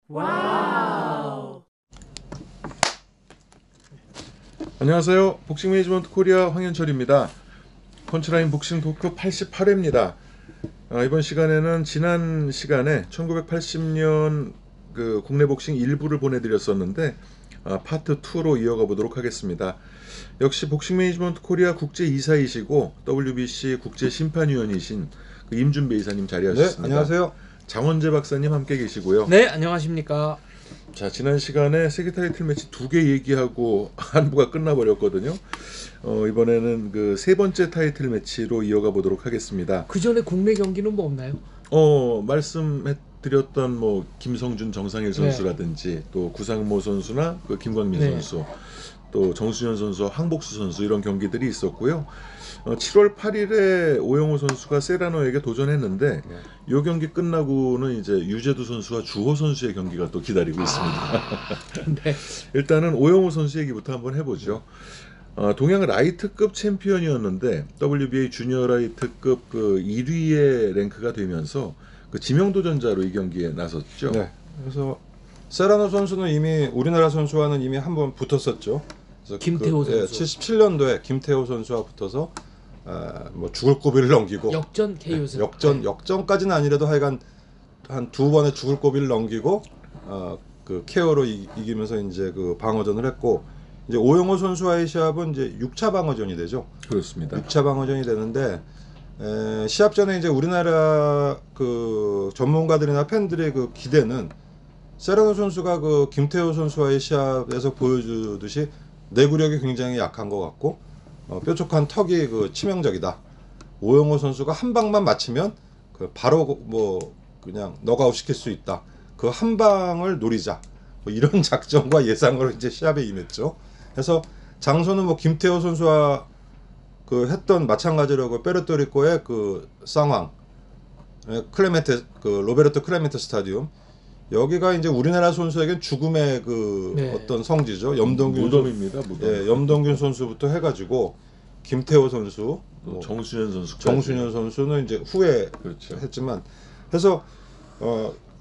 와우. 안녕하세요. 복싱 매니지먼트 코리아 황현철입니다. 펀치라인 복싱 토크 88회입니다. 이번 시간에는 지난 시간에 1980년 그 국내 복싱 일부를 보내드렸었는데 파트 2로 이어가 보도록 하겠습니다. 역시 복싱 매니지먼트 코리아 국제 이사이시고 WBC 국제 심판위원이신 그 임준배 이사님 자리하셨습니다. 네, 안녕하세요. 장원재 박사님 함께 계시고요. 네, 안녕하십니까. 자, 지난 시간에 세계 타이틀 매치 2개 얘기하고 한부가 끝나버렸거든요. 이번에는 그 세 번째 타이틀 매치로 이어가 보도록 하겠습니다. 그 전에 국내 경기는 뭐 없나요? 말씀해드렸던 뭐 김성준, 정상일 선수라든지 또 구상모 선수나 그 김광민 선수, 또 정수현 선수, 황복수 선수 이런 경기들이 있었고요. 7월 8일에 오영호 선수가 세라노에게 도전했는데 이 경기 끝나고는 이제 유재두 선수와 주호 선수의 경기가 또 기다리고 있습니다. 네. 일단은 오영호 선수 얘기부터 한번 해보죠. 동양 라이트급 챔피언이었는데 WBA 주니어 라이트급 그 1위의 랭크가 되면서 그 지명도전자로 이 경기에 나섰죠. 네. 그래서 세라노 선수는 이미 우리나라 선수와는 이미 한번 붙었었죠. 그래서 김태호 선수. 77년도에 김태호 선수와 붙어서 뭐 죽을 고비를 넘기고 역전 KO승. 역전까지는 아니라도 하여간 한 두 번의 죽을 고비를 넘기고 그 KO로 이기면서 이제 그 방어전을 했고, 이제 오영호 선수와의 시합은 이제 6차 방어전이 되죠. 그렇습니다. 6차 방어전이 되는데 시합 전에 이제 우리나라 그 전문가들이나 팬들의 그 기대는 세라노 선수가 그 김태호 선수와의 시합에서 보여주듯이 내구력이 굉장히 약한 것 같고 뾰족한 턱이 그 치명적이다. 오영호 선수가 한 방만 맞히면 그 바로 뭐 그냥 너가웃 시킬 수 있다. 그 한 방을 노리자. 뭐 이런 작전과 예상으로 이제 시합에 임했죠. 그래서 장소는 뭐 김태호 선수와 그 했던 마찬가지로 그 페르토리코의 그 상황, 클레멘테 그 로베르토 클레멘테 스타디움. 여기가 이제 우리나라 선수에겐 죽음의 그 어떤 성지죠. 염동균 무덤입니다. 무덤. 예, 염동균 선수부터 해가지고 김태호 선수, 뭐 정수현 선수, 정순현 선수는 이제 후에 그렇죠. 했지만, 그래서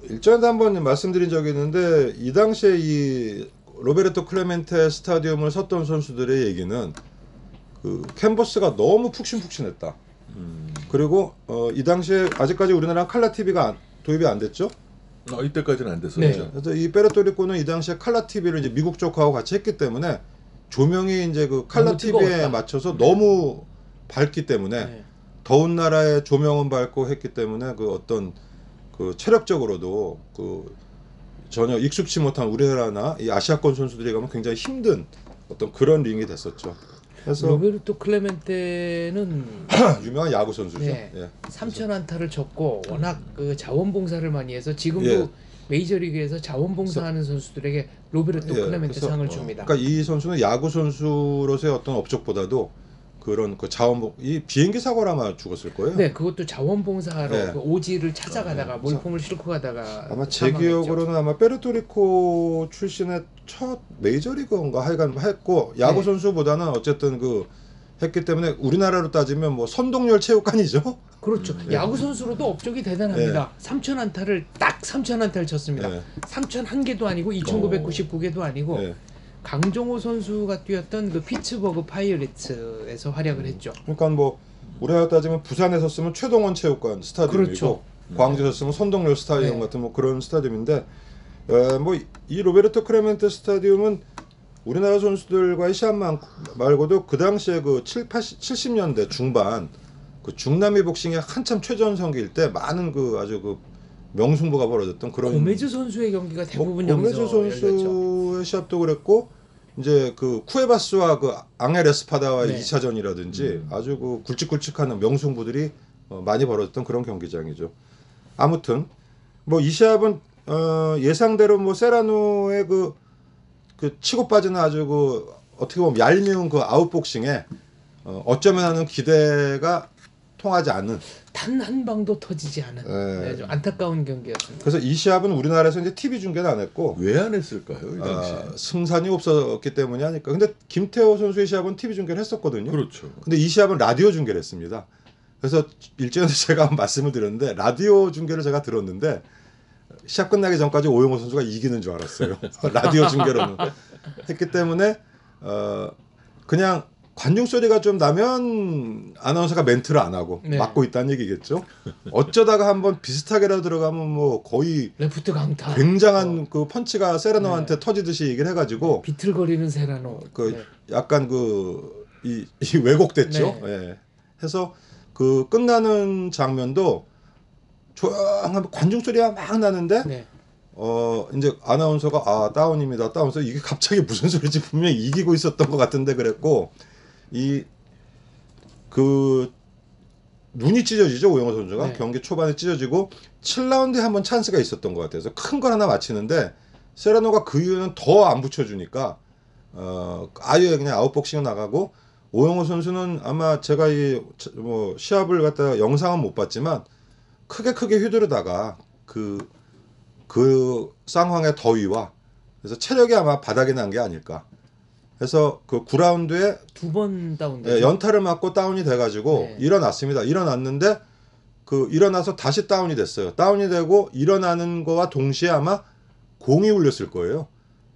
일전에도 한번 말씀드린 적이 있는데 이 당시에 이 로베르토 클레멘테 스타디움을 섰던 선수들의 얘기는 그 캔버스가 너무 푹신푹신했다. 그리고 이 당시에 아직까지 우리나라 칼라 TV가 도입이 안 됐죠. 이때까지는 안 됐었죠. 네. 그래서 이 페르토리코는 이 당시에 칼라 TV를 이제 미국 쪽하고 같이 했기 때문에 조명이 이제 그 칼라 TV에 맞춰서 너무 밝기 때문에 더운 나라의 조명은 밝고 했기 때문에 그 어떤 그 체력적으로도 그 전혀 익숙치 못한 우리나라나 이 아시아권 선수들이 가면 굉장히 힘든 어떤 그런 링이 됐었죠. 그래서 로베르토 클레멘테는 유명한 야구 선수죠. 네. 예. 3천 안타를 쳤고 워낙 그 자원봉사를 많이 해서 지금도 예. 메이저리그에서 자원봉사하는 선수들에게 로베르토 클레멘테 그래서, 상을 줍니다. 그러니까 이 선수는 야구 선수로서의 어떤 업적보다도 그런 그 이 비행기 사고로 아마 죽었을 거예요. 네, 그것도 자원봉사하러 네. 그 오지를 찾아가다가 몰품을 싣고 가다가 아마 제 사망했죠. 기억으로는 아마 페르토리코 출신의 첫 메이저리그인가 하여간 했고 야구 선수보다는 어쨌든 그 했기 때문에 우리나라로 따지면 뭐 선동열 체육관이죠. 그렇죠. 야구 선수로도 업적이 대단합니다. 3천 안타를 딱 3천 안타를 쳤습니다. 3,001개도 아니고 2,999개도 아니고 강정호 선수가 뛰었던 그 피츠버그 파이어리츠에서 활약을 했죠. 그러니까 뭐 우리나라 따지면 부산에서 쓰면 최동원 체육관 스타디움이고, 그렇죠. 광주에서 쓰면 선동열 스타디움 같은 뭐 그런 스타디움인데, 뭐 이 로베르토 크레멘테 스타디움은 우리나라 선수들과의 시합 말고도 그 당시에 그 70년대 중반 그 중남미 복싱의 한참 최전성기일 때 많은 그 아주 그 명승부가 벌어졌던 그런 고메즈 선수의 경기가 대부분 여기서 고메즈 선수의 시합도 그랬고, 이제 그 쿠에바스와 그 앙헬 에스파다와의 2차전이라든지 아주 그 굵직굵직한 명승부들이 많이 벌어졌던 그런 경기장이죠. 아무튼 뭐 이 시합은 예상대로 뭐 세라노의 그 치고 빠지는 아주 그 어떻게 보면 얄미운 그 아웃복싱에 어쩌면 하는 기대가 통하지 않는, 단 한 방도 터지지 않은 네, 좀 안타까운 경기였습니다. 그래서 이 시합은 우리나라에서 이제 TV 중계는 안 했고, 왜 안 했을까요? 이 당시. 승산이 없었기 때문이 아닐까. 근데 김태호 선수의 시합은 TV 중계를 했었거든요. 그렇죠. 근데 이 시합은 라디오 중계를 했습니다. 그래서 일전에 제가 말씀을 드렸는데 라디오 중계를 제가 들었는데 시합 끝나기 전까지 오영호 선수가 이기는 줄 알았어요. 라디오 중계로는 했기 때문에 그냥 관중 소리가 좀 나면 아나운서가 멘트를 안 하고 네. 막고 있다는 얘기겠죠. 어쩌다가 한번 비슷하게라도 들어가면 뭐 거의 레프트 강타 굉장한 그 펀치가 세라노한테 터지듯이 얘기를 해가지고 비틀거리는 세라노. 그 약간 이 왜곡됐죠. 예. 해서 그 끝나는 장면도 조용한 관중 소리가 막 나는데 네. 이제 아나운서가 다운입니다. 다운서 이게 갑자기 무슨 소리지 분명히 이기고 있었던 것 같은데 그랬고 그 눈이 찢어지죠 오영호 선수가. 네. 경기 초반에 찢어지고 7라운드에 한번 찬스가 있었던 것 같아서 큰 걸 하나 맞히는데 세라노가 그 이후에는 더 안 붙여주니까 아예 그냥 아웃복싱 나가고 오영호 선수는 아마 제가 뭐 시합을 갖다가 영상은 못 봤지만 크게 휘두르다가 그 쌍황의 더위와 그래서 체력이 아마 바닥에 난 게 아닐까. 그래서 그 9라운드에 2번 다운. 연타를 맞고 다운이 돼가지고 네. 일어났습니다. 일어났는데 일어나서 다시 다운이 됐어요. 다운이 되고 일어나는 거와 동시에 아마 공이 울렸을 거예요.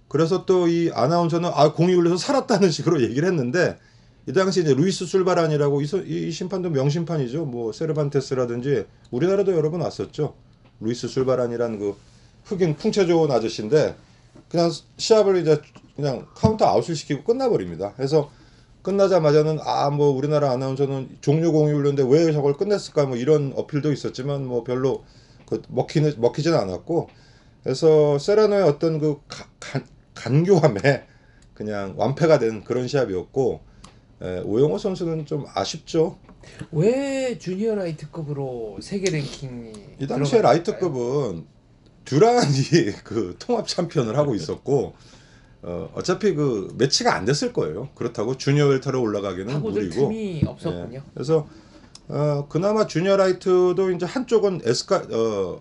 그래서 또 이 아나운서는 공이 울려서 살았다는 식으로 얘기를 했는데 이 당시 이제 루이스 술바란이라고 이 심판도 명심판이죠. 뭐 세르반테스라든지 우리나라도 여러 번 왔었죠. 루이스 술바란이라는 그 흑인 풍채 좋은 아저씨인데 그냥 시합을 이제 그냥 카운터 아웃을 시키고 끝나버립니다. 그래서 끝나자마자는 뭐 우리나라 아나운서는 종료 공이 울렸는데 왜 저걸 끝냈을까 뭐 이런 어필도 있었지만 뭐 별로 먹히진 않았고 그래서 세라노의 어떤 그 간교함에 그냥 완패가 된 그런 시합이었고 오영호 선수는 좀 아쉽죠. 왜 주니어 라이트급으로 세계 랭킹이 이 당시에 들어갔을까요? 라이트급은 듀란이 그 통합 챔피언을 하고 있었고 어차피 그 매치가 안 됐을 거예요. 그렇다고 주니어 웰터로 올라가기는 파고들 무리고. 틈이 없었군요. 그래서 그나마 주니어 라이트도 이제 한쪽은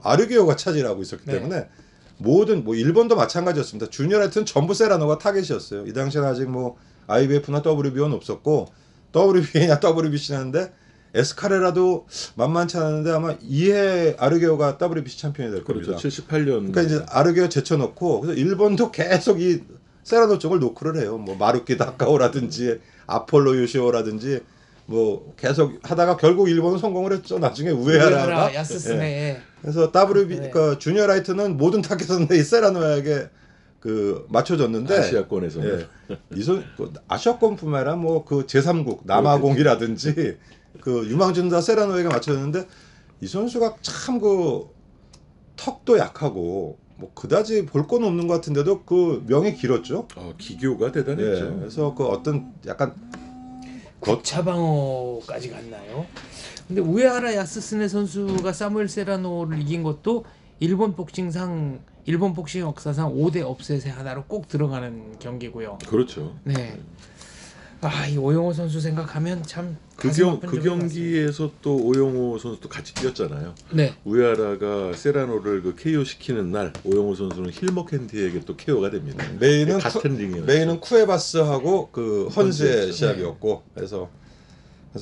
아르게오가 차지하고 있었기 네. 때문에 모든 뭐 일본도 마찬가지였습니다. 주니어 라이트는 전부 세라노가 타겟이었어요. 이 당시에는 아직 뭐 IBF나 WBO는 없었고 WBA냐 WBC냐는데 에스카레라도 만만치 않았는데 아마 이해 아르게오가 WBC 챔피언이 될 겁니다. 그렇죠. 78년. 그러니까 이제 아르게오 제쳐놓고 그래서 일본도 계속 이 세라노 쪽을 노크를 해요. 뭐 마루키 다카오라든지 아폴로 요시오라든지 뭐 계속 하다가 결국 일본은 성공을 했죠. 나중에 우에하라가 야스스네. 그래서 그러니까 주니어 라이트는 모든 타겟은 이 세라노에게 맞춰졌는데 아시아권에서는 아시아권뿐만 아니라 뭐 그 제3국 남아공이라든지 그 유망준다 세라노에게 맞춰졌는데 이 선수가 참 턱도 약하고 뭐 그다지 볼 건 없는 것 같은데도 그 명이 길었죠. 기교가 대단했죠. 그래서 어떤 약간 차방어까지 갔나요? 근데 우에하라 야스스네 선수가 사무엘 세라노를 이긴 것도 일본 복싱 역사상 5대 업셋의 하나로 꼭 들어가는 경기고요. 그렇죠. 네. 이 오영호 선수 생각하면 참 그 경기에서 또 오영호 선수도 같이 뛰었잖아요. 네. 우에하라가 세라노를 그 KO 시키는 날 오영호 선수는 힐머캔디에게 또 KO가 됩니다. 메인은 같은 링이었죠. 메인은 쿠에바스하고 그 헌즈의 시합이었고 그래서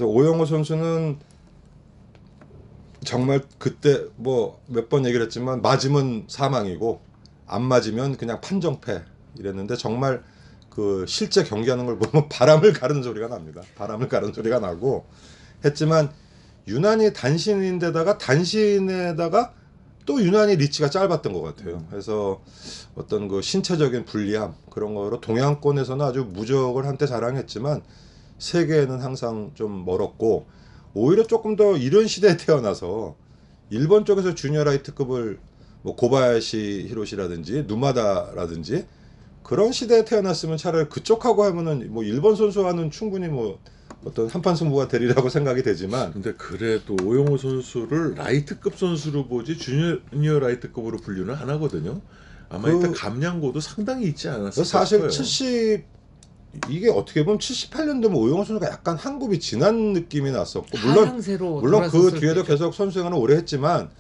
오영호 선수는 정말 그때 뭐 몇 번 얘기를 했지만 맞으면 사망이고 안 맞으면 그냥 판정패 이랬는데 정말 그 실제 경기하는 걸 보면 바람을 가르는 소리가 납니다. 바람을 가르는 소리가 나고 했지만 유난히 단신에다가 또 유난히 리치가 짧았던 것 같아요. 그래서 어떤 그 신체적인 불리함 그런 거로 동양권에서는 아주 무적을 한때 자랑했지만 세계에는 항상 좀 멀었고 오히려 조금 더 이런 시대에 태어나서 일본 쪽에서 주니어 라이트급을 뭐 고바야시 히로시라든지 누마다라든지 그런 시대에 태어났으면 차라리 그쪽하고 하면은 뭐 일본 선수와는 충분히 뭐 어떤 한판 승부가 되리라고 생각이 되지만 근데 그래도 오영호 선수를 라이트급 선수로 보지 주니어 라이트급으로 분류는 안 하거든요. 아마 일단 감량고도 상당히 있지 않았을까 사실 싶어요. 이게 어떻게 보면 78년도면 오영호 선수가 약간 한 굽이 지난 느낌이 났었고 물론 그 뒤에도 계속 선수 생활을 오래 했지만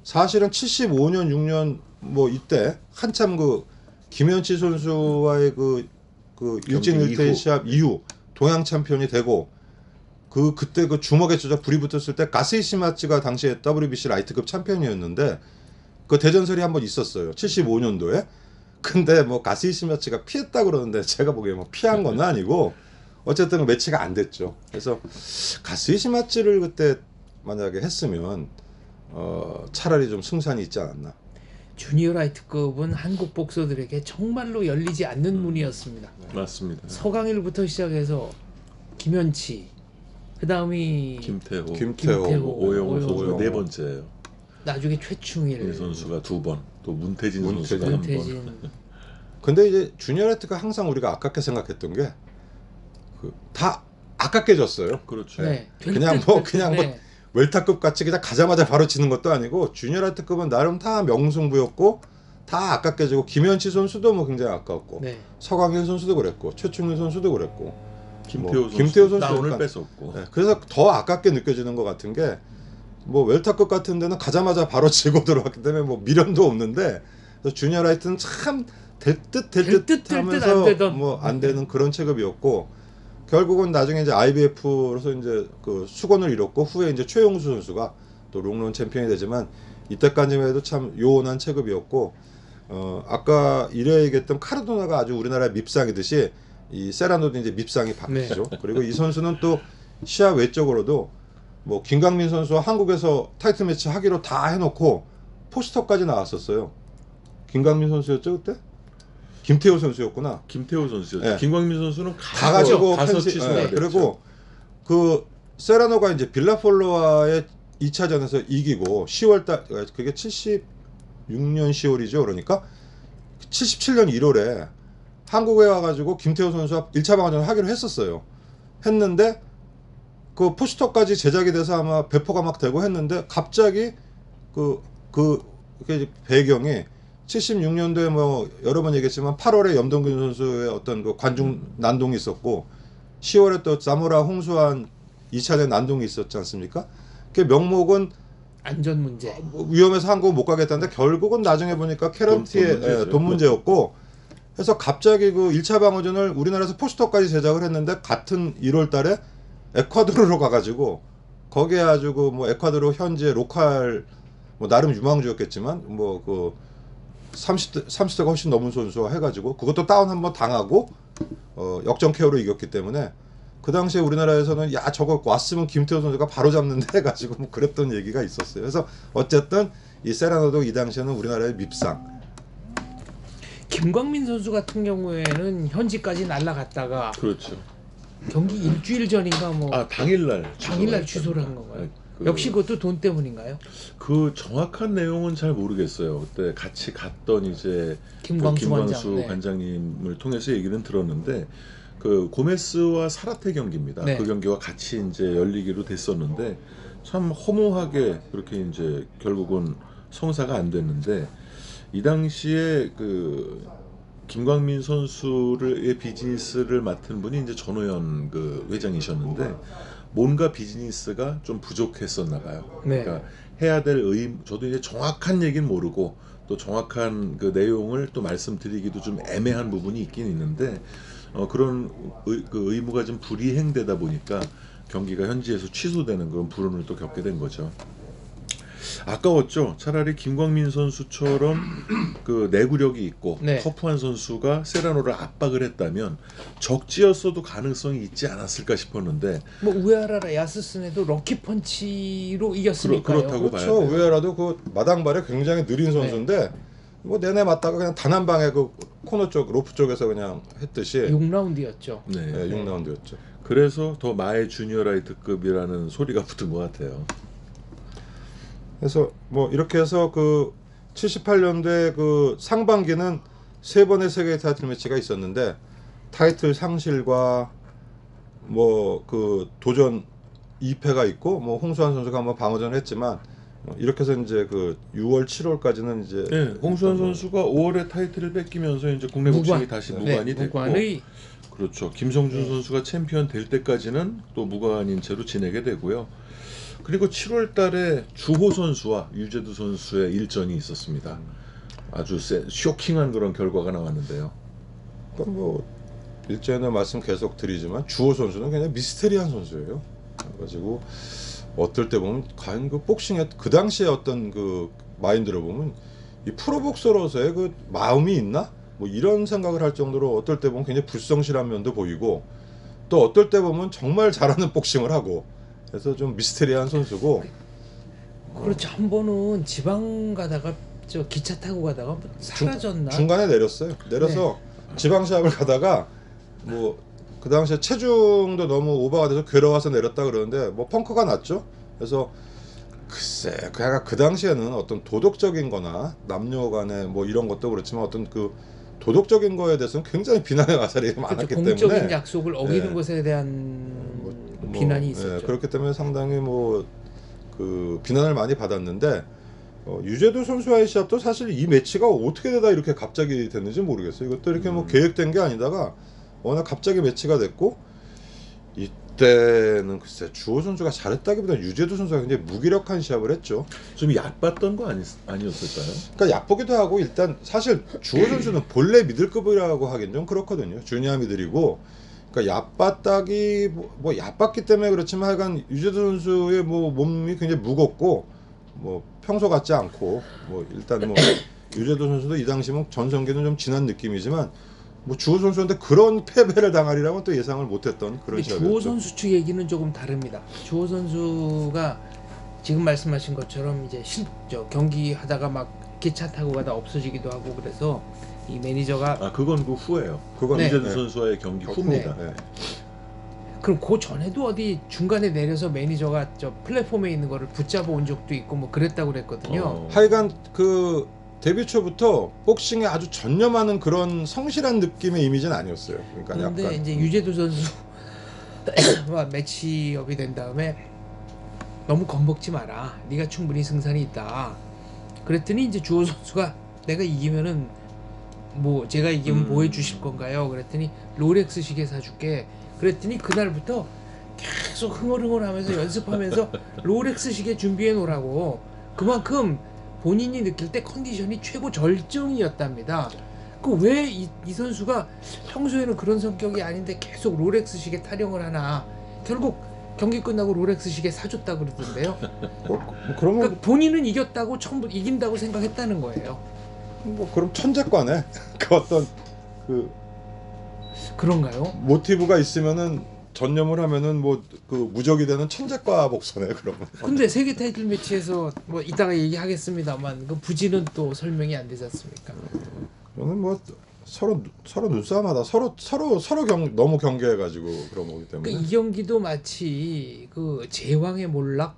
사실은 75년 6년 뭐 이때 한참 김현치 선수와의 그 일진 1대1 시합 이후 동양 챔피언이 되고 그때 주먹에 불이 붙었을 때 가세이시마츠가 당시에 WBC 라이트급 챔피언이었는데 그 대전설이 한번 있었어요. 75년도에. 근데 뭐 가스이시 매치가 피했다 그러는데 제가 보기에 뭐 피한 건 아니고 어쨌든 매치가 안 됐죠. 그래서 가스이시 매치를 그때 만약에 했으면 차라리 좀 승산이 있지 않았나. 주니어 라이트급은 한국 복서들에게 정말로 열리지 않는 문이었습니다. 맞습니다. 서강일부터 시작해서 김현치, 그 다음이 김태호, 오영호 선수가 네 번째예요. 나중에 최충일 이 선수가 두 번, 또 문태진 선수가 한 번. 근데 이제 주니어 라이트가 항상 우리가 아깝게 생각했던 게 다 아깝게 졌어요. 그렇죠. 네. 그냥 뭐 웰타급 같이 그냥 가자마자 바로 지는 것도 아니고 주니어 라이트급은 나름 다 명승부였고 다 아깝게 지고 김현치 선수도 뭐 굉장히 아깝고 네. 서광현 선수도 그랬고 최충일 선수도 그랬고 김태호 선수 다운을 약간, 뺏었고. 네, 그래서 더 아깝게 느껴지는 것 같은 게 뭐 웰타급 같은 데는 가자마자 바로 지고 들어왔기 때문에 뭐 미련도 없는데 주니어 라이트는 참 될 듯 하면서 뭐 안 되는 그런 체급이었고 결국은 나중에 이제 IBF로서 이제 그 수건을 이뤘고 후에 이제 최용수 선수가 또 롱런 챔피언이 되지만 이때까지만 해도 참 요원한 체급이었고 아까 이래 얘기했던 카르도나가 아주 우리나라의 밉상이듯이 이 세라노도 이제 밉상이 바뀌죠. 네. 그리고 이 선수는 또 시야 외적으로도 뭐 김강민 선수와 한국에서 타이틀 매치 하기로 다 해놓고 포스터까지 나왔었어요. 김강민 선수였죠 그때? 김태호 선수였구나. 김태호 선수였죠. 네. 김광민 선수는 가가지고 가서 취소가 됐죠. 그리고 그 세라노가 이제 빌라폴로와의 2차전에서 이기고 10월달 그게 76년 10월이죠. 그러니까 77년 1월에 한국에 와가지고 김태호 선수와 1차 방어전을 하기로 했었어요. 했는데 그 포스터까지 제작이 돼서 아마 배포가 막 되고 했는데 갑자기 그 배경이 76년도에 뭐 여러 번 얘기했지만 8월에 염동균 선수의 어떤 그 관중 난동이 있었고 10월에 또 자무라 홍수환 2차전 난동이 있었지 않습니까? 그 명목은 안전 문제. 위험해서 한국 못 가겠다는데 결국은 나중에 보니까 캐런티의 돈 문제였고 해서 갑자기 그 1차 방어전을 우리나라에서 포스터까지 제작을 했는데 같은 1월 달에 에콰도르로 가가지고 거기에 아주 그 뭐 에콰도르 현지의 로컬 뭐 나름 유망주였겠지만 뭐 그 30대가 훨씬 넘은 선수와 해가지고 그것도 다운 한번 당하고 역전 KO로 이겼기 때문에 그 당시에 우리나라에서는 야 저거 왔으면 김태호 선수가 바로 잡는데 해가지고 뭐 그랬던 얘기가 있었어요. 그래서 어쨌든 이 세라노도 이 당시에는 우리나라의 밉상. 김광민 선수 같은 경우에는 현지까지 날아갔다가 그렇죠. 경기 일주일 전인가 뭐 당일날 취소를 한 건가요? 역시 그것도 돈 때문인가요? 그 정확한 내용은 잘 모르겠어요. 그때 같이 갔던 이제 김광수 관장님을 통해서 얘기는 들었는데 그 고메스와 사라테 경기입니다. 네. 그 경기와 같이 이제 열리기로 됐었는데 참 허무하게 그렇게 이제 결국은 성사가 안 됐는데 이 당시에 그 김광민 선수의 비즈니스를 맡은 분이 이제 전호연 그 회장이셨는데 뭔가 비즈니스가 좀 부족했었나 봐요. 네. 그러니까 해야 될 저도 이제 정확한 얘기는 모르고 또 정확한 그 내용을 또 말씀드리기도 좀 애매한 부분이 있긴 있는데 그런 그 의무가 좀 불이행되다 보니까 경기가 현지에서 취소되는 그런 불운을 또 겪게 된 거죠. 아까웠죠. 차라리 김광민 선수처럼 그 내구력이 있고 네. 터프한 선수가 세라노를 압박을 했다면 적지였어도 가능성이 있지 않았을까 싶었는데 뭐 우에하라 야스스네도 럭키 펀치로 이겼으니까요. 그렇다고 그렇죠. 봐야 돼요. 우에하라도 그 마당발에 굉장히 느린 선수인데 뭐 내내 맞다가 그냥 단 한 방에 그 코너 쪽 로프 쪽에서 그냥 했듯이 6라운드였죠. 네. 6라운드였죠. 그래서 더 마의 주니어 라이트급이라는 소리가 붙은 것 같아요. 그래서 뭐 이렇게 해서 그 78년도에 그 상반기는 3번의 세계 타이틀 매치가 있었는데 타이틀 상실과 뭐 그 도전 2패가 있고 뭐 홍수환 선수가 한번 방어전을 했지만 이렇게 해서 이제 그 6월 7월까지는 이제 네, 홍수환 선수가 5월에 타이틀을 뺏기면서 이제 국내 복싱이 다시 무관이 됐고 그렇죠. 김성준 선수가 챔피언 될 때까지는 또 무관인 채로 지내게 되고요. 그리고 7월 달에 주호 선수와 유재두 선수의 일전이 있었습니다. 아주 쇼킹한 그런 결과가 나왔는데요. 그러니까 뭐 일전에 말씀 계속 드리지만 주호 선수는 그냥 미스테리한 선수예요. 그래가지고 어떨 때 보면 과연 그 복싱의 그 당시에 어떤 그 마인드로 보면 이 프로복서로서의 그 마음이 있나? 뭐 이런 생각을 할 정도로 어떨 때 보면 굉장히 불성실한 면도 보이고 또 어떨 때 보면 정말 잘하는 복싱을 하고 그래서 좀 미스테리한 선수고. 그렇죠. 한 번은 지방 가다가 저 기차 타고 가다가 뭐 사라졌나? 중간에 내렸어요. 내려서 지방 시합을 가다가 뭐 그 당시에 체중도 너무 오버가 돼서 괴로워서 내렸다 그러는데 뭐 펑크가 났죠. 그래서 글쎄 그 당시에는 어떤 도덕적인 거나 남녀 간에 뭐 이런 것도 그렇지만 어떤 그 도덕적인 거에 대해서는 굉장히 비난의 화살이 많았기 때문에 공적인 약속을 어기는 예. 것에 대한 비난이 있었죠. 예, 그렇기 때문에 상당히 뭐 그 비난을 많이 받았는데 유재도 선수와의 시합도 사실 이 매치가 어떻게 되다 이렇게 갑자기 됐는지 모르겠어요. 이것도 이렇게 뭐 계획된 게 아니다가 워낙 갑자기 매치가 됐고 이때는 글쎄 주호 선수가 잘했다기보다는 유재도 선수가 굉장히 무기력한 시합을 했죠. 좀 얕봤던 거 아니었을까요? 그러니까 얕보기도 하고 일단 사실 주호 선수는 본래 미들급이라고 하긴 좀 그렇거든요. 주니어 미들이고 그러니까 얕봤다기 뭐 얕봤기 때문에 그렇지만 하여간 유재도 선수의 뭐 몸이 굉장히 무겁고 뭐 평소 같지 않고 뭐 일단 뭐 유재도 선수도 이 당시면 전성기는 좀 지난 느낌이지만 뭐 주호 선수한테 그런 패배를 당하리라고 또 예상을 못했던 그런 시합이었죠. 주호 선수 측 얘기는 조금 다릅니다. 주호 선수가 지금 말씀하신 것처럼 이제 경기 하다가 막 기차 타고 가다 없어지기도 하고 그래서 이 매니저가 그건 그 후예요. 그건 유재도 선수와의 경기 후입니다. 네. 그럼 그 전에도 어디 중간에 내려서 매니저가 저 플랫폼에 있는 거를 붙잡아 온 적도 있고 뭐 그랬다고 그랬거든요. 하여간 그 데뷔 초부터 복싱에 아주 전념하는 그런 성실한 느낌의 이미지는 아니었어요. 그러니까 그런데 약간 이제 유재도 선수와 매치업이 된 다음에 너무 겁먹지 마라. 네가 충분히 승산이 있다. 그랬더니 이제 주호 선수가 내가 이기면은 뭐 제가 이기면 뭐 해주실 건가요? 그랬더니 롤렉스 시계 사줄게. 그랬더니 그날부터 계속 흥얼흥얼하면서 연습하면서 롤렉스 시계 준비해 놓으라고. 그만큼 본인이 느낄 때 컨디션이 최고 절정이었답니다. 그 왜 이 선수가 평소에는 그런 성격이 아닌데 계속 롤렉스 시계 타령을 하나. 결국 경기 끝나고 롤렉스 시계 사줬다 그러던데요. 그러면 그러니까 본인은 이겼다고 전부 이긴다고 생각했다는 거예요. 뭐 그럼 천재과네. 그 어떤 그 그런가요? 모티브가 있으면은 전념을 하면은 뭐 그 무적이 되는 천재과 복서네 그러면. 근데 세계 타이틀 매치에서 뭐 이따가 얘기하겠습니다만 그 부지는 또 설명이 안 되지 않습니까? 저는 뭐 서로 눈싸움하다 서로 너무 경계해가지고 그런 거기 때문에. 그러니까 이 경기도 마치 그 제왕의 몰락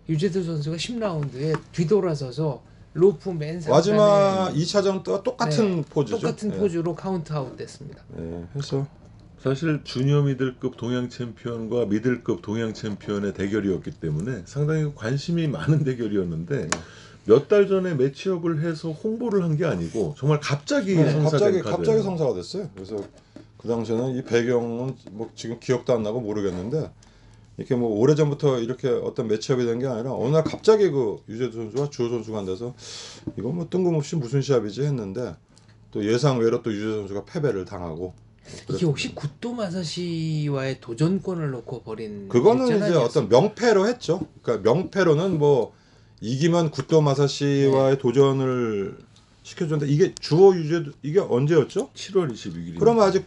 유재도 선수가 10라운드에 뒤돌아서서 로프 맨 상단에 마지막 2차전 또 똑같은 포즈죠. 똑같은 포즈로 카운트 아웃 됐습니다. 네, 해서 사실 주니어 미들급 동양 챔피언과 미들급 동양 챔피언의 대결이었기 때문에 상당히 관심이 많은 대결이었는데 몇 달 전에 매치업을 해서 홍보를 한 게 아니고 정말 갑자기 성사된 카드. 갑자기 성사가 됐어요. 그래서 그 당시에는 이 배경은 뭐 지금 기억도 안 나고 모르겠는데 이렇게 뭐 오래전부터 이렇게 어떤 매치업이 된 게 아니라 어느 날 갑자기 그 유재도 선수와 주호 선수가 앉아서 이건 뭐 뜬금없이 무슨 시합이지 했는데 또 예상 외로 또 유재도 선수가 패배를 당하고. 이게 혹시 구토 마사시와의 도전권을 놓고 벌인 그거는 이제 일전 어떤 명패로 했죠. 그러니까 명패로는 뭐 이기면 구토 마사시와의 도전을 시켜줬는데 이게 주호 유재도 이게 언제였죠? 7월 26일. 그러면 아직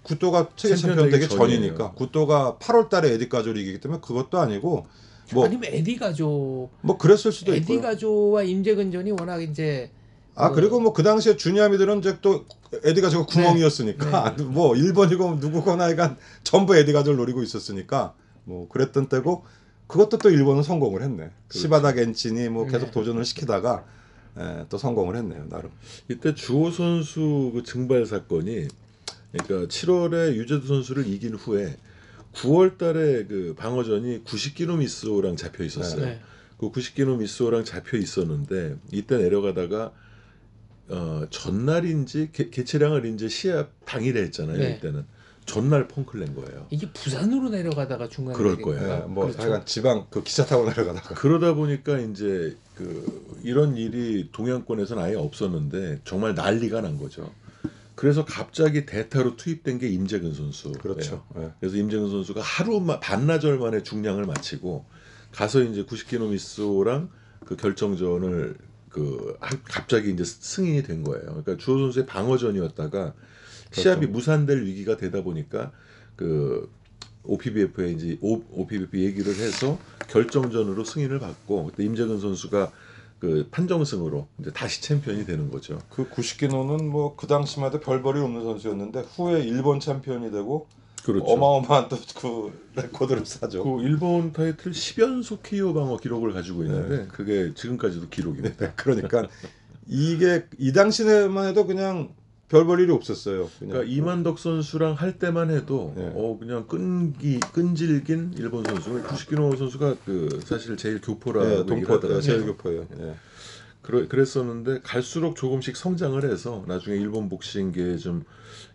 구토가 세계 챔피언 되기 전이네요. 전이니까 구토가 8월달에 에디 가조를 이기기 때문에 그것도 아니고 뭐 아니면 에디 가조 뭐 그랬을 수도 에디 있고요. 가조와 임재근전이 워낙 이제 그리고 뭐 그 당시에 주니아미들은 이제 또 에디 가조가 구멍이었으니까 뭐 1번이고 누구거나 하여간 전부 에디 가조를 노리고 있었으니까 뭐 그랬던 때고 그것도 또 일본은 성공을 했네. 그렇죠. 시바다 겐친이 뭐 계속 도전을 시키다가 또 성공을 했네요. 나름. 이때 주호 선수 그 증발 사건이 그러니까 7월에 유재도 선수를 이긴 후에 9월달에 그 방어전이 90기노 미스오랑 잡혀 있었어요. 네. 그 90기노 미스오랑 잡혀 있었는데 이때 내려가다가 전날인지 개최량을 이제 시합 당일에 했잖아요. 네. 이때는 전날 펑크를 낸 거예요. 이게 부산으로 내려가다가 중간에 그럴 내린 거예요. 건가? 뭐 그렇죠. 하여간 지방 그 기차 타고 내려가다가 그러다 보니까 이제 이런 일이 동양권에서는 아예 없었는데 정말 난리가 난 거죠. 그래서 갑자기 대타로 투입된 게 임재근 선수. 그렇죠. 네. 그래서 임재근 선수가 반나절 만에 중량을 마치고 가서 이제 90기노 미스오랑 그 결정전을 갑자기 이제 승인이 된 거예요. 그러니까 주호 선수의 방어전이었다가 시합이 무산될 위기가 되다 보니까 그 OPBF에 이제 OPBF 얘기를 해서 결정전으로 승인을 받고 그때 임재근 선수가 그 판정승으로 이제 다시 챔피언이 되는 거죠. 그 구시키노는 뭐 그 당시만 해도 별볼이 없는 선수였는데 후에 일본 챔피언이 되고 그렇죠. 어마어마한 또 그 레코드를 사죠. 그 일본 타이틀 10연속 KO 방어 기록을 가지고 있는데 그게 지금까지도 기록입니다. 그러니까 이게 이 당시에만 해도 그냥 별 볼 일이 없었어요. 그냥. 그러니까 이만덕 선수랑 할 때만 해도 그냥 끈질긴 일본 선수. 구시키노 선수가 그 사실 제일 교포라 동포 제일 교포예요. 그랬었는데 갈수록 조금씩 성장을 해서 나중에 일본 복싱계에 좀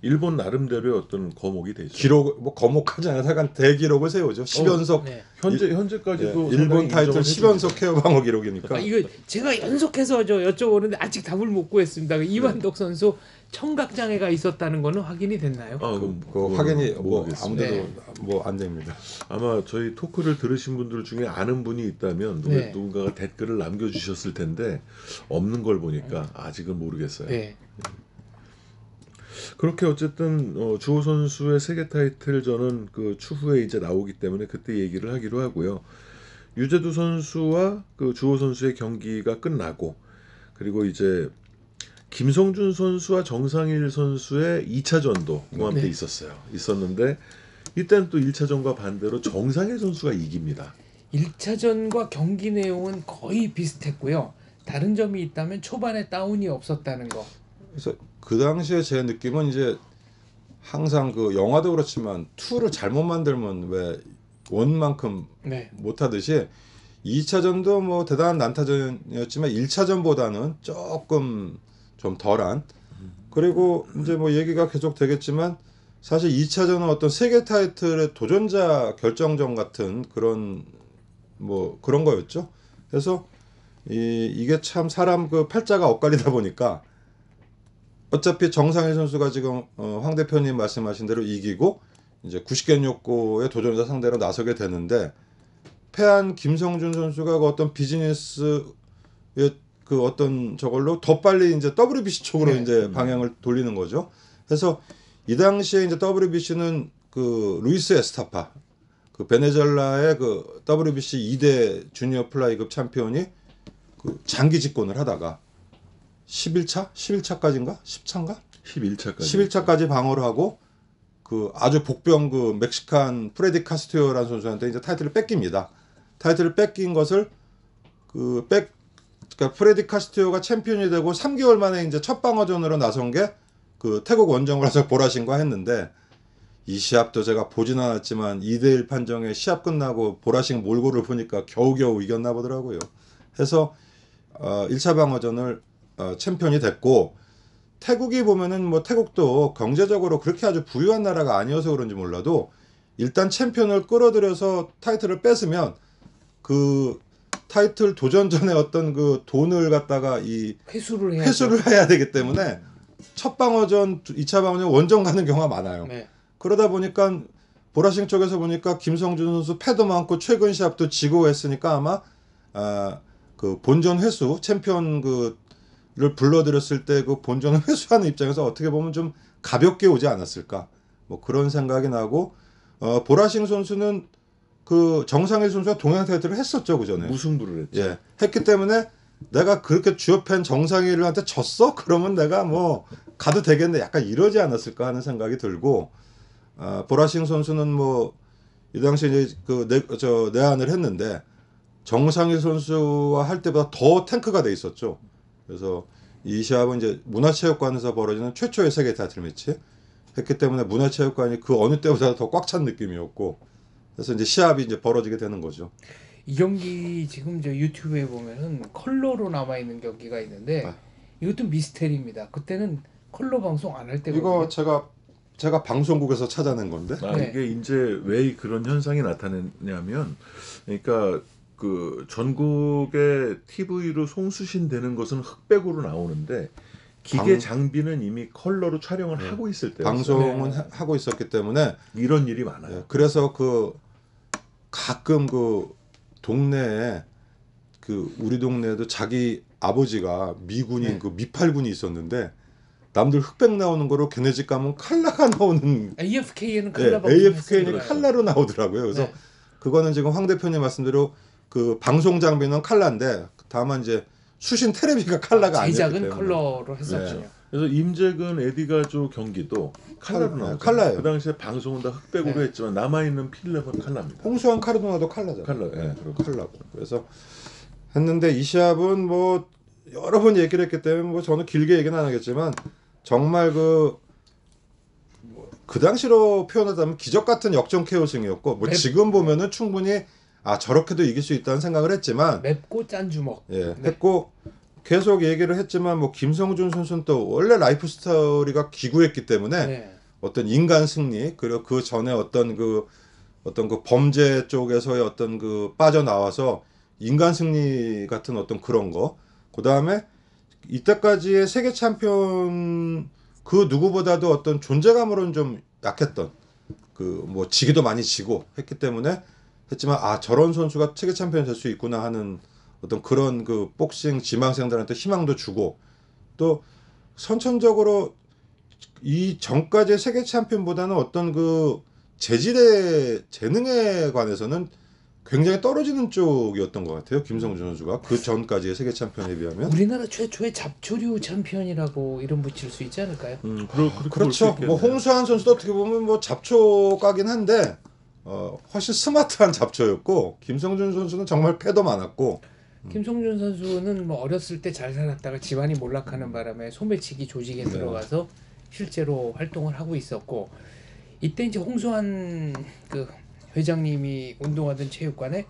일본 나름대로의 어떤 거목이 되죠. 기록 뭐 거목하지 않아서 약간 대기록을 세우죠. 10연속 현재까지도 일본 타이틀 10연속 KO 방어 기록이니까. 이거 제가 연속해서 여쭤보는데 아직 답을 못 구했습니다. 이만덕 선수 청각장애가 있었다는 거는 확인이 됐나요? 그 확인이 뭐 모르겠습니다. 아무데도 뭐 안 됩니다. 아마 저희 토크를 들으신 분들 중에 아는 분이 있다면 누군가가 댓글을 남겨주셨을 텐데 없는 걸 보니까 아직은 모르겠어요. 네. 그렇게 어쨌든 주호 선수의 세계 타이틀전은 그 추후에 이제 나오기 때문에 그때 얘기를 하기로 하고요. 유재두 선수와 그 주호 선수의 경기가 끝나고 그리고 이제 김성준 선수와 정상일 선수의 2차전도 그맘때 있었는데 이때는 또 1차전과 반대로 정상일 선수가 이깁니다. 1차전과 경기 내용은 거의 비슷했고요. 다른 점이 있다면 초반에 다운이 없었다는 거. 그래서 그 당시에 제 느낌은 이제 항상 그 영화도 그렇지만 2를 잘못 만들면 왜 1만큼 못하듯이 2차전도 뭐 대단한 난타전이었지만 1차전보다는 조금 좀 덜한 그리고 이제 뭐 얘기가 계속 되겠지만 사실 2차전은 어떤 세계 타이틀의 도전자 결정전 같은 그런 뭐 그런 거였죠. 그래서 이게 참 사람 그 팔자가 엇갈리다 보니까 어차피 정상일 선수가 지금 황 대표님 말씀하신 대로 이기고 이제 구식견 욕구의 도전자 상대로 나서게 되는데 패한 김성준 선수가 그 어떤 비즈니스의 그 어떤 저걸로 더 빨리 이제 WBC 쪽으로 이제 방향을 돌리는 거죠. 그래서 이 당시에 이제 WBC는 그 루이스 에스타파 그 베네수엘라의 그 WBC 2대 주니어 플라이급 챔피언이 그 장기 집권을 하다가 11차까지인가? 10차인가? 11차까지 방어를 하고 그 아주 복병 그 멕시칸 프레디 카스티오라는 선수한테 이제 타이틀을 뺏깁니다. 타이틀을 뺏긴 것을 그러니까 프레디 카스티오가 챔피언이 되고 3개월 만에 이제 첫 방어전으로 나선 게 그 태국 원정을 해서 보라신과 했는데 이 시합도 제가 보진 않았지만 2대1 판정에 시합 끝나고 보라신 몰골을 보니까 겨우겨우 이겼나 보더라고요. 해서 1차 방어전을 챔피언이 됐고 태국이 보면은 뭐 태국도 경제적으로 그렇게 아주 부유한 나라가 아니어서 그런지 몰라도 일단 챔피언을 끌어들여서 타이틀을 뺏으면 그 타이틀 도전전에 어떤 그 돈을 갖다가 이 회수를 해야 되기 때문에 첫 방어전, 2차 방어전 원정 가는 경우가 많아요. 그러다 보니까 보라싱 쪽에서 보니까 김성준 선수 패도 많고 최근 시합도 지고 했으니까 아마 그 본전 회수 챔피언 그를 불러들였을 때 그 본전을 회수하는 입장에서 어떻게 보면 좀 가볍게 오지 않았을까 뭐 그런 생각이 나고 보라싱 선수는 그 정상일 선수가 동양 타이틀을 했었죠 그 전에 무승부를 했죠. 했기 때문에 내가 그렇게 주요 팬 정상일한테 졌어? 그러면 내가 뭐 가도 되겠네 약간 이러지 않았을까 하는 생각이 들고 보라싱 선수는 뭐 이 당시에 이제 그 내한을 했는데 정상일 선수와 할 때보다 더 탱크가 돼 있었죠. 그래서 이 시합은 이제 문화체육관에서 벌어지는 최초의 세계 타이틀 매치 했기 때문에 문화체육관이 그 어느 때보다 더 꽉 찬 느낌이었고 그래서 이제 시합이 이제 벌어지게 되는 거죠. 이 경기 지금 저 유튜브에 보면은 컬러로 남아 있는 경기가 있는데 이것도 미스테리입니다. 그때는 컬러 방송 안 할 때거든요. 이거 제가 방송국에서 찾아낸 건데. 이게 이제 왜 그런 현상이 나타났냐면, 그러니까 그 전국의 TV로 송수신되는 것은 흑백으로 나오는데 기계 장비는 이미 컬러로 촬영을 하고 있을 때 방송은 하고 있었기 때문에 이런 일이 많아요. 그래서 그 가끔 그 동네에 그 우리 동네에도 자기 아버지가 미군인 네. 그 미팔군이 있었는데 남들 흑백 나오는 거로 걔네 집 가면 칼라가 나오는 AFK에는 네, 칼라가 AFK는 칼라로 나오더라고요. 그래서 네. 그거는 지금 황 대표님 말씀대로 그 방송 장비는 칼라인데 다만 이제 수신 테레비가 칼라가 아니었기 제작은 때문에 컬러로 했었죠. 네. 그래서 임재근 에디가조 경기도 칼라로 나오죠. 칼라예요. 그 당시에 방송은 다 흑백으로 네. 했지만 남아 있는 필름은 칼라입니다. 홍수환 카르도나도 칼라잖아요. 칼라, 예. 칼라고. 그래서 했는데 이 시합은 뭐 여러 번 얘기를 했기 때문에 뭐 저는 길게 얘기는 안 하겠지만 정말 그 당시로 표현하자면 기적 같은 역전 KO승이었고 뭐 지금 보면은 충분히 아 저렇게도 이길 수 있다는 생각을 했지만 맵고 짠 주먹. 예, 네. 했고 계속 얘기를 했지만 뭐 김성준 선수는 또 원래 라이프 스토리가 기구했기 때문에 네. 어떤 인간 승리 그리고 그 전에 어떤 그 범죄 쪽에서의 어떤 그 빠져나와서 인간 승리 같은 어떤 그런 거. 그다음에 이때까지의 세계 챔피언 그 누구보다도 어떤 존재감으로는 좀 약했던 그 뭐 지기도 많이 지고 했기 때문에 했지만 아 저런 선수가 세계 챔피언이 될 수 있구나 하는 어떤 그런 그 복싱 지망생들한테 희망도 주고 또 선천적으로 이 전까지의 세계 챔피언보다는 어떤 그 재질의 재능에 관해서는 굉장히 떨어지는 쪽이었던 것 같아요. 김성준 선수가 그 전까지의 세계 챔피언에 비하면. 우리나라 최초의 잡초류 챔피언이라고 이름 붙일 수 있지 않을까요? 그렇죠. 뭐 홍수환 선수도 어떻게 보면 뭐 잡초가긴 한데 훨씬 스마트한 잡초였고 김성준 선수는 정말 패도 많았고. 김성준 선수는 뭐 어렸을 때 잘 살았다가 집안이 몰락하는 바람에 소매치기 조직에 들어가서 실제로 활동을 하고 있었고 이때 이제 홍수환 그 회장님이 운동하던 체육관에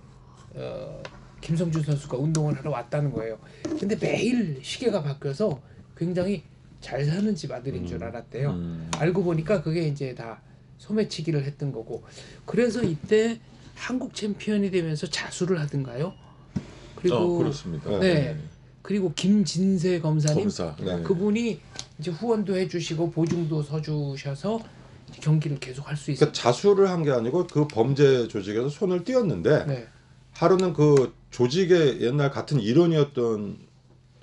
김성준 선수가 운동을 하러 왔다는 거예요. 근데 매일 시계가 바뀌어서 굉장히 잘 사는 집 아들인 줄 알았대요. 알고 보니까 그게 이제 다 소매치기를 했던 거고. 그래서 이때 한국 챔피언이 되면서 자수를 하던가요? 그리고 그렇습니다. 네. 그리고 김진세 검사님 검사. 네. 그분이 이제 후원도 해주시고 보증도 서주셔서 경기를 계속 할 수 있어요. 그러니까 자수를 한 게 아니고 그 범죄 조직에서 손을 띄었는데 네. 하루는 그 조직의 옛날 같은 일원이었던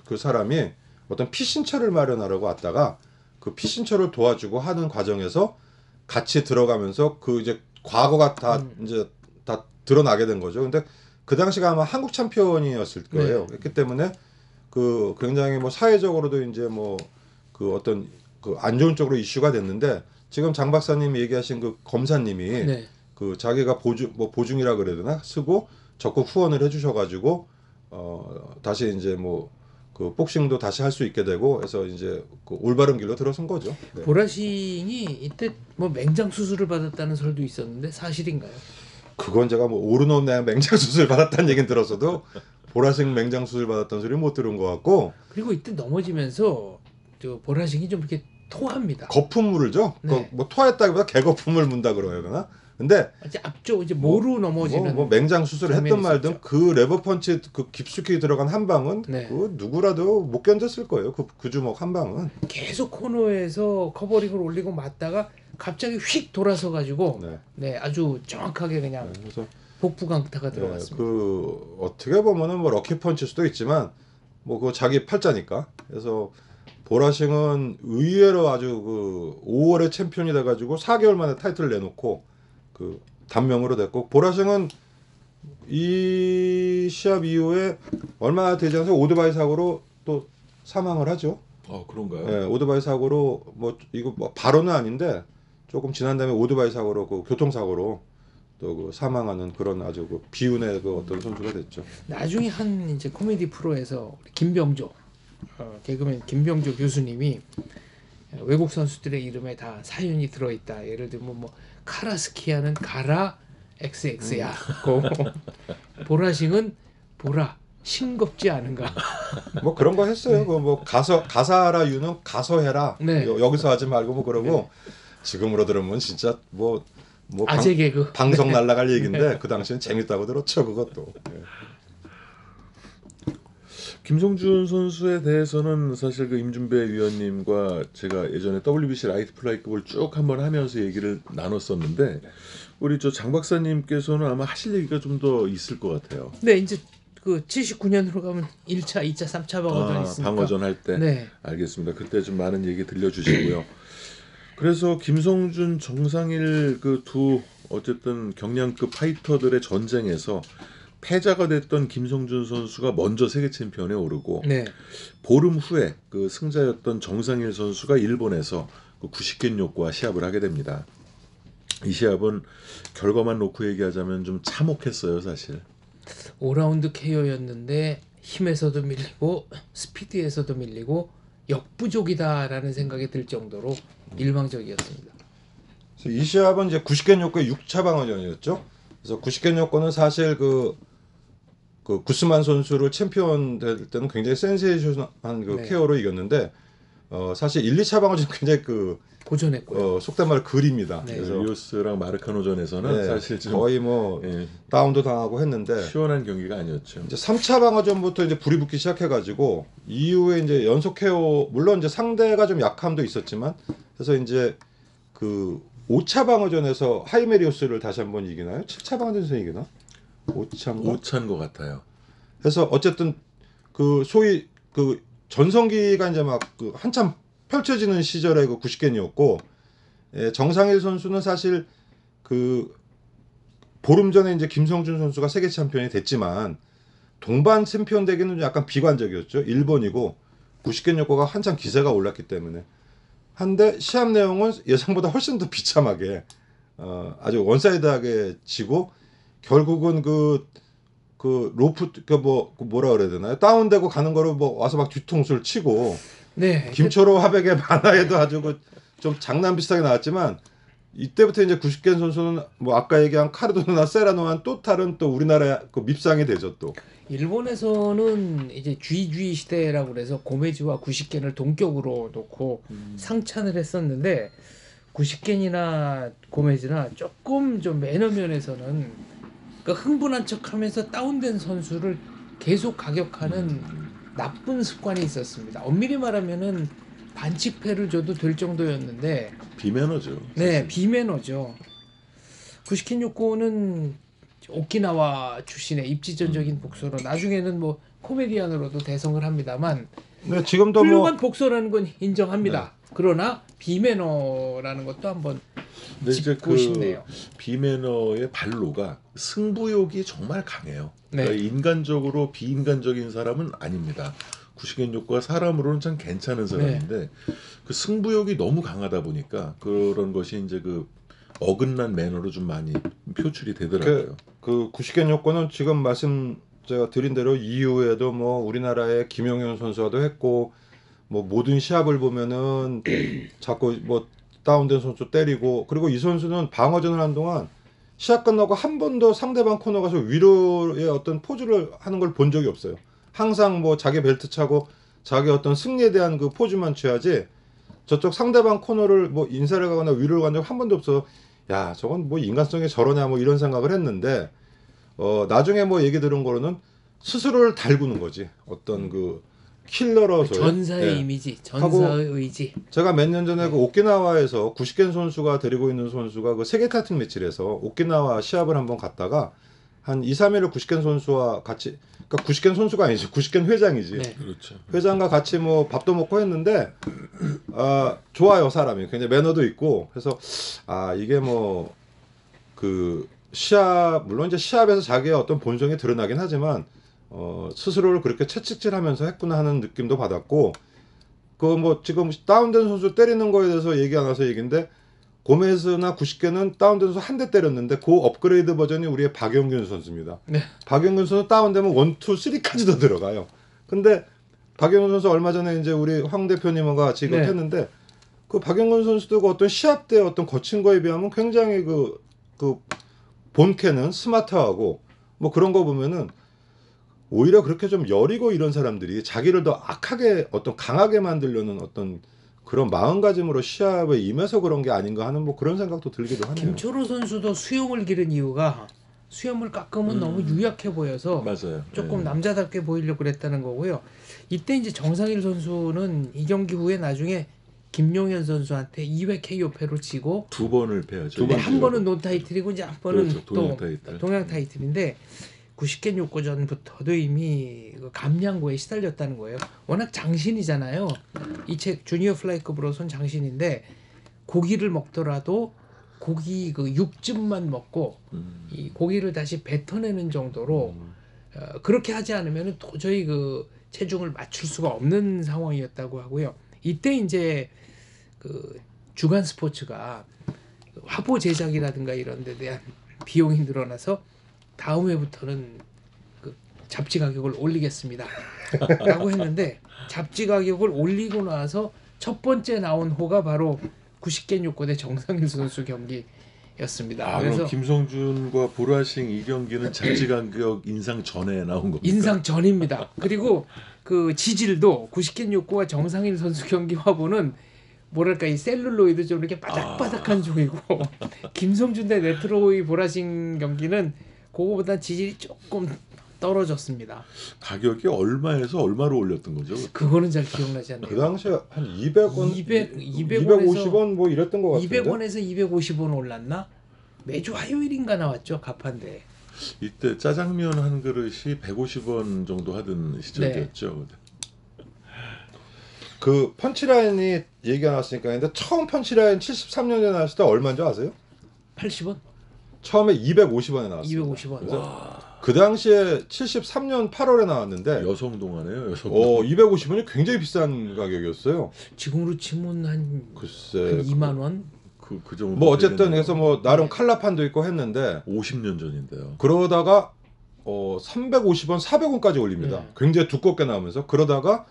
그 사람이 어떤 피신처를 마련하려고 왔다가 그 피신처를 도와주고 하는 과정에서 같이 들어가면서 그 이제 과거가 다 이제 다 드러나게 된 거죠. 근데 그 당시가 아마 한국 챔피언이었을 거예요. 네. 그렇기 때문에 그 굉장히 뭐 사회적으로도 이제 뭐 그 어떤 그 안 좋은 쪽으로 이슈가 됐는데 지금 장 박사님이 얘기하신 그 검사님이 네. 그 자기가 보증이라 그래야 되나 쓰고 적극 후원을 해주셔가지고 다시 이제 뭐 그 복싱도 다시 할 수 있게 되고 해서 이제 그 올바른 길로 들어선 거죠. 네. 보라싱이 이때 뭐 맹장 수술을 받았다는 설도 있었는데 사실인가요? 그건 제가 뭐 오르노 맹장 수술 받았다는 얘기는 들었어도 보라싱 맹장 수술 받았다는 소리 못 들은 것 같고. 그리고 이때 넘어지면서 저 보라싱이 좀 이렇게 토합니다. 거품물을 줘. 네. 뭐 토했다기보다 개거품을 문다 그래야 되나? 근데 이제 앞쪽 이제 모루 넘어지는 뭐 맹장 수술을 했던 장면이 말든 있었죠. 그 레버 펀치 그 깊숙이 들어간 한 방은 네. 그 누구라도 못 견뎠을 거예요. 그 주먹 한 방은. 계속 코너에서 커버링을 올리고 맞다가 갑자기 휙 돌아서 가지고 네. 네 아주 정확하게 그냥 그래서 복부 강타가 들어갔습니다. 그 어떻게 보면은 뭐 럭키 펀치일 수도 있지만 뭐 그거 자기 팔자니까. 그래서 보라싱은 의외로 아주 그 5월에 챔피언이 돼가지고 4개월 만에 타이틀을 내놓고 그 단명으로 됐고 보라싱은 이 시합 이후에 얼마 되지 않아서 오토바이 사고로 또 사망을 하죠. 그런가요? 네, 오토바이 사고로 뭐 이거 뭐 바로는 아닌데 조금 지난 다음에 오토바이 사고로 그 교통사고로 또 그 사망하는 그런 아주 그 비운의 그 어떤 선수가 됐죠. 나중에 한 이제 코미디 프로에서 우리 김병조 개그맨 김병조 교수님이 외국 선수들의 이름에 다 사연이 들어있다. 예를 들면 뭐 카라스키아는 가라 XX야. 보라싱은 보라 싱겁지 않은가. 뭐 그런 거 했어요. 그 뭐 가사라 유는 가서해라. 네. 여기서 하지 말고 뭐 그러고 지금으로 들으면 진짜 뭐 아재 개그. 방송 날라갈 얘기인데 그 당시엔 재밌다고 들었죠 그것도. 네. 김성준 선수에 대해서는 사실 그 임준배 위원님과 제가 예전에 WBC 라이트 플라이급을 쭉 한번 하면서 얘기를 나눴었는데 우리 저 장 박사님께서는 아마 하실 얘기가 좀 더 있을 것 같아요. 네, 이제 그 79년으로 가면 1차, 2차, 3차 방어전 있으니까. 방어전 할 때. 네. 알겠습니다. 그때 좀 많은 얘기 들려주시고요. 그래서 김성준, 정상일 그 두 어쨌든 경량급 파이터들의 전쟁에서 패자가 됐던 김성준 선수가 먼저 세계 챔피언에 오르고 네. 보름 후에 그 승자였던 정상일 선수가 일본에서 그 90겐 요코와 시합을 하게 됩니다. 이 시합은 결과만 놓고 얘기하자면 좀 참혹했어요, 사실. 5라운드 KO였는데 힘에서도 밀리고 스피드에서도 밀리고 역부족이다라는 생각이 들 정도로 일방적이었습니다. 그래서 이 시합은 이제 90겐 요코의 6차 방어전이었죠. 그래서 90겐 요코는 사실 그 구스만 선수를 챔피언 될 때는 굉장히 센세이션한 그 네. KO로 이겼는데 사실 1, 2차 방어전 굉장히 고전했고요. 속된 말로 그립니다. 네. 그래서 리오스랑 마르카노전에서는 네, 사실 좀 거의 뭐 예, 다운도 당하고 했는데 시원한 경기가 아니었죠. 이제 3차 방어전부터 이제 불이 붙기 시작해가지고 이후에 이제 연속 KO 물론 이제 상대가 좀 약함도 있었지만 그래서 이제 그 5차 방어전에서 하이메리오스를 다시 한번 이기나요? 7차 방어전에서 이기나? 5차인가? 5차인 것 같아요. 그래서 어쨌든 그 소위 그 전성기가 이제 막 그 한참 펼쳐지는 시절의 그 90겐이었고 정상일 선수는 사실 그 보름 전에 이제 김성준 선수가 세계 챔피언이 됐지만 동반 챔피언 되기는 약간 비관적이었죠. 일본이고 90겐 요코가 한참 기세가 올랐기 때문에 한데 시합 내용은 예상보다 훨씬 더 비참하게 아주 원사이드하게 지고 결국은 그 로프 뭐라 그래야 되나요? 다운되고 가는 거를 뭐 와서 막 뒤통수를 치고 네. 김초로 화백의 만화에도 아주 좀 장난 비슷하게 나왔지만 이때부터 이제 90겐 선수는 뭐 아까 얘기한 카르도나 세라노와는 또 다른 또 우리나라의 그 밉상이 되죠 또. 일본에서는 이제 GG 시대라고 그래서 고메즈와 90겐을 동격으로 놓고 상찬을 했었는데 90겐이나 고메즈나 조금 좀 매너 면에서는 그러니까 흥분한 척하면서 다운된 선수를 계속 가격하는 나쁜 습관이 있었습니다. 엄밀히 말하면은 반칙패를 줘도 될 정도였는데 비매너죠. 네, 사실. 비매너죠. 구시킨 요코는 오키나와 출신의 입지전적인 복서로 나중에는 뭐 코미디언으로도 대성을 합니다만 네, 지금도 훌륭한 뭐 복서라는 건 인정합니다. 그러나 비매너라는 것도 한번 근데 이제 짚고 싶네요. 비매너의 발로가 승부욕이 정말 강해요. 네. 그러니까 인간적으로 비인간적인 사람은 아닙니다. 구시겐 요코가 사람으로는 참 괜찮은 사람인데 그 승부욕이 너무 강하다 보니까 그런 것이 이제 그 어긋난 매너로 좀 많이 표출이 되더라고요. 그 90겐 요코는 지금 말씀 제가 드린 대로 이후에도 뭐 우리나라의 김용현 선수와도 했고 뭐 모든 시합을 보면은 자꾸 뭐 다운된 선수 때리고 그리고 이 선수는 방어전을 한 동안 시합 끝나고 한 번도 상대방 코너 가서 위로의 어떤 포즈를 하는 걸 본 적이 없어요. 항상 뭐 자기 벨트 차고 자기 어떤 승리에 대한 그 포즈만 취하지 저쪽 상대방 코너를 뭐 인사를 가거나 위로를 간 적 한 번도 없어. 야 저건 뭐 인간성이 저러냐 뭐 이런 생각을 했는데 나중에 뭐 얘기 들은 거로는 스스로를 달구는 거지. 어떤 그 킬러로서 전사의 이미지, 전사의 의지. 제가 몇 년 전에 그 오키나와에서 90겐 선수가 데리고 있는 선수가 그 세계 타이틀 매치를 해서 오키나와 시합을 한번 갔다가 한 2, 3일을 90겐 선수와 같이 그러니까 90겐 선수가 아니지 90겐 회장이지. 네. 그렇죠. 회장과 같이 뭐 밥도 먹고 했는데 좋아요 사람이 굉장히 매너도 있고 그래서 이게 뭐 그 시합 물론 이제 시합에서 자기의 어떤 본성이 드러나긴 하지만 스스로를 그렇게 채찍질하면서 했구나 하는 느낌도 받았고 그 뭐 지금 다운된 선수 때리는 거에 대해서 얘기 안 와서 얘기인데 고메스나 90개는 다운된 선수 한 대 때렸는데 그 업그레이드 버전이 우리의 박영균 선수입니다. 네. 박영균 선수 다운되면 1, 2, 3까지도 들어가요. 근데 박영균 선수 얼마 전에 이제 우리 황 대표님과 같이 이거 네. 했는데 그 박영균 선수도 그 어떤 시합 때 어떤 거친 거에 비하면 굉장히 그 본캐는 스마트하고 뭐 그런 거 보면은 오히려 그렇게 좀 여리고 이런 사람들이 자기를 더 악하게 어떤 강하게 만들려는 어떤 그런 마음가짐으로 시합에 임해서 그런 게 아닌가 하는 뭐 그런 생각도 들기도 하네요. 김초로 선수도 수염을 기른 이유가 수염을 깎으면 너무 유약해 보여서 맞아요. 조금 네. 남자답게 보이려고 그랬다는 거고요. 이때 이제 정상일 선수는 이 경기 후에 나중에 김용현 선수한테 2회 KO패로 지고 두 번을 패하죠. 두 번. 한 번은 논 타이틀이고 이제 한 번은 그렇죠. 또 동양 타이틀. 동양 타이틀인데 90개 요구전부터도 이미 그 감량고에 시달렸다는 거예요. 워낙 장신이잖아요. 이 책 주니어 플라이급으로선 장신인데 고기를 먹더라도 고기 그 육즙만 먹고 이 고기를 다시 뱉어내는 정도로 그렇게 하지 않으면 도저히 그 체중을 맞출 수가 없는 상황이었다고 하고요. 이때 이제 그 주간 스포츠가 화보 제작이라든가 이런 데 대한 비용이 늘어나서 다음 해부터는 그 잡지 가격을 올리겠습니다 라고 했는데 잡지 가격을 올리고 나서 첫 번째 나온 호가 바로 90개 요건의 정상일 선수 경기였습니다. 아, 그래서 그럼 김성준과 보라싱 이 경기는 잡지 가격 인상 전에 나온 겁니까? 인상 전입니다. 그리고 그 지질도 90개 요건과 정상일 선수 경기 화보는 뭐랄까 이 셀룰로이드 좀 이렇게 바닥바닥한 종이고 김성준 대 네트로이 보라싱 경기는 그거보다 지질이 조금 떨어졌습니다. 가격이 얼마에서 얼마로 올렸던 거죠? 그거는 잘 기억나지 않네요. 그 당시에 한 200원, 200원에서 250원 뭐 이랬던 것 같은데. 200원에서 250원 올랐나? 매주 화요일인가 나왔죠 가판대. 이때 짜장면 한 그릇이 150원 정도 하던 시절이었죠. 그 펀치라인이 얘기가 나왔으니까 근데 처음 펀치라인 73년에 나왔을 때 얼마인지 아세요? 80원? 처음에 250원에 나왔어요. 250원. 그 당시에 73년 8월에 나왔는데 여성 동안에요. 여성 동안. 250원이 굉장히 비싼 가격이었어요. 지금으로 치면 한 글쎄 2만 원? 그 정도. 뭐 어쨌든 그래서 뭐 나름 칼라판도 있고 했는데 50년 전인데요. 그러다가 350원, 400원까지 올립니다. 네. 굉장히 두껍게 나오면서 그러다가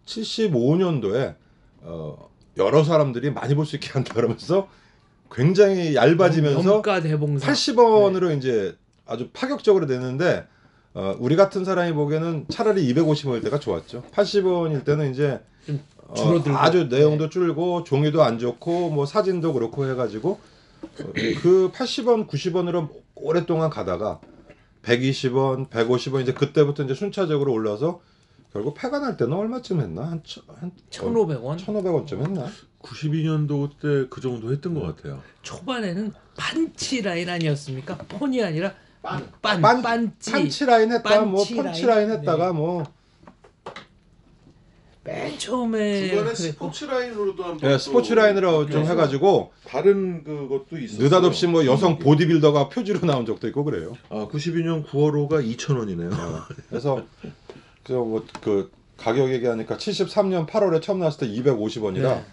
75년도에 여러 사람들이 많이 볼 수 있게 한다 그러면서 굉장히 얇아지면서 염가 대봉사 80원으로 이제 아주 파격적으로 내는데 우리 같은 사람이 보기에는 차라리 250원일 때가 좋았죠. 80원일 때는 이제 좀 줄어들고 아주 내용도 줄고 종이도 안 좋고 뭐 사진도 그렇고 해가지고 그 80원, 90원으로 오랫동안 가다가 120원, 150원 이제 그때부터 이제 순차적으로 올라서 결국 폐가 날 때는 얼마쯤 했나? 한 1,500원? 1,500원쯤 했나? 92년도 때 그 정도 했던 것 같아요. 초반에는 판치 라인 아니었습니까? 폰이 아니라 빤치 펀치라인 했다 뭐 빤치 펀치라인 라인? 했다가 뭐 맨 처음에 중간에 그랬고 스포츠 라인으로도 한번 예, 스포츠 라인으로 좀 그래서 해가지고 다른 그것도 있었어요. 느닷없이 뭐 여성 보디빌더가 표지로 나온 적도 있고 그래요. 92년 9월호가 2,000원이네요. 그래서 그 가격 얘기하니까 73년 8월에 처음 나왔을 때 250원이라 네.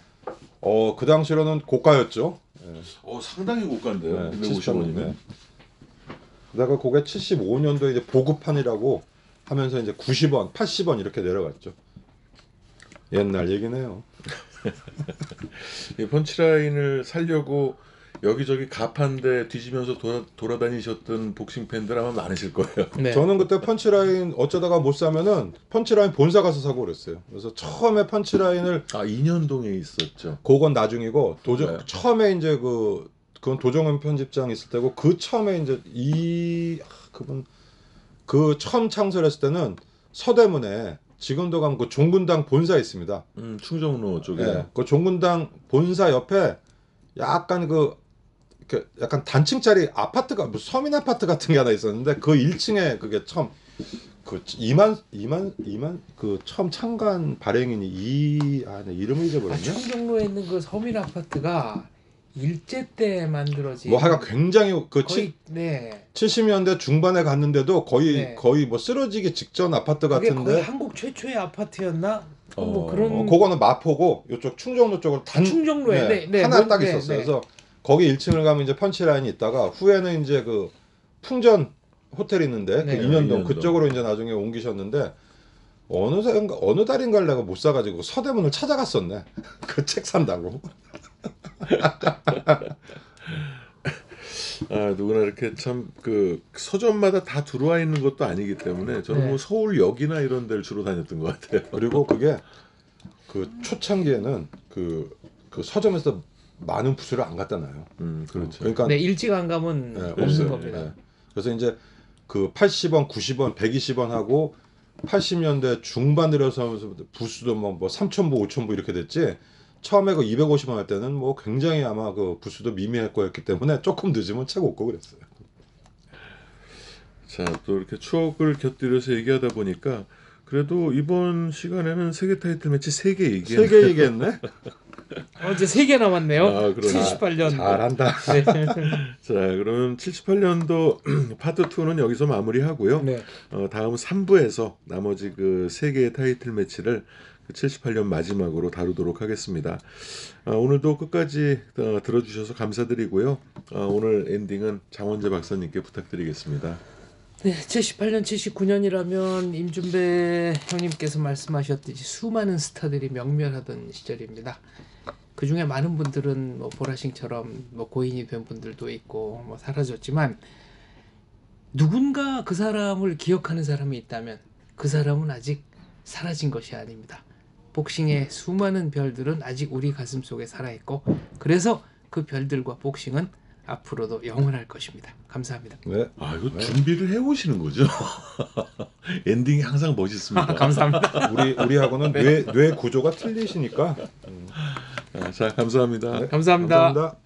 그 당시로는 고가였죠. 상당히 고가인데요. 네, 250원이면. 네. 그다가 그게 75년도에 이제 보급판이라고 하면서 이제 90원, 80원 이렇게 내려갔죠. 옛날 얘기네요. 이 펀치라인을 살려고 여기저기 가판대 뒤지면서 돌아다니셨던 복싱 팬들 아마 많으실 거예요. 네. 저는 그때 펀치라인 어쩌다가 못 사면은 펀치라인 본사 가서 사고 그랬어요. 그래서 처음에 펀치라인을 인현동에 있었죠. 그건 나중이고 네. 처음에 이제 그건 도정은 편집장 있을 때고 그 처음에 이제 그분 그 처음 창설했을 때는 서대문에 지금도 가면 그 종군당 본사 있습니다. 충정로 쪽에. 네, 그 종군당 본사 옆에 약간 약간 단층짜리 아파트가 뭐 서민 아파트 같은 게 하나 있었는데 그 1층에 그게 처음 그 2만 그 처음 창간 발행인이 내 이름을 잊어버렸네. 충정로에 있는 그 서민 아파트가 일제 때 만들어진 뭐 하여간 굉장히 거의 네. 70년대 중반에 갔는데도 네. 거의 뭐 쓰러지기 직전 아파트 그게 거의 같은데 한국 최초의 아파트였나? 뭐 그런 그거는 마포고 이쪽 충정로 쪽으로 충정로에 하나 딱 있었어요. 그래서 거기 1층을 가면 이제 펀치라인이 있다가 후에는 이제 그 풍전 호텔이 있는데 네. 그 인현동 인현동. 그쪽으로 이제 나중에 옮기셨는데 어느 달인가를 내가 못 사가지고 서대문을 찾아갔었네. 그 책 산다고. 누구나 이렇게 참 그 서점마다 다 들어와 있는 것도 아니기 때문에 저는 네. 뭐 서울역이나 이런 데를 주로 다녔던 것 같아요. 그리고 그게 그 초창기에는 그 서점에서 많은 부수를 안 갖다 놔요. 그렇죠. 그러니까 네, 일찍 안 가면 네, 없는 없어요. 겁니다. 네. 그래서 이제 그 80원, 90원, 120원 하고 80년대 중반 들어서 부수도 뭐 3,000부, 5,000부 이렇게 됐지. 처음에 그 250원 할 때는 뭐 굉장히 아마 그 부수도 미미할 거였기 때문에 조금 늦으면 책 없고 그랬어요. 자, 또 이렇게 추억을 곁들여서 얘기하다 보니까 그래도 이번 시간에는 세계 타이틀 매치 3개 얘기했네. 3개 얘기했네. 이제 3개 남았네요. 아, 그러네. 78년. 잘한다. 네. 자, 그러면 78년도 파트 2는 여기서 마무리하고요. 네. 다음 3부에서 나머지 그 3개의 타이틀 매치를 그 78년 마지막으로 다루도록 하겠습니다. 오늘도 끝까지 들어주셔서 감사드리고요. 오늘 엔딩은 장원재 박사님께 부탁드리겠습니다. 네, 78년, 79년이라면 임준배 형님께서 말씀하셨듯이 수많은 스타들이 명멸하던 시절입니다. 그 중에 많은 분들은 뭐 보라싱처럼 뭐 고인이 된 분들도 있고 뭐 사라졌지만 누군가 그 사람을 기억하는 사람이 있다면 그 사람은 아직 사라진 것이 아닙니다. 복싱의 수많은 별들은 아직 우리 가슴 속에 살아있고 그래서 그 별들과 복싱은 앞으로도 영원할 것입니다. 감사합니다. 네. 이거 준비를 해오시는 거죠? 엔딩이 항상 멋있습니다. 감사합니다. 우리하고는 뇌 구조가 틀리시니까. 자, 감사합니다. 네, 감사합니다. 감사합니다.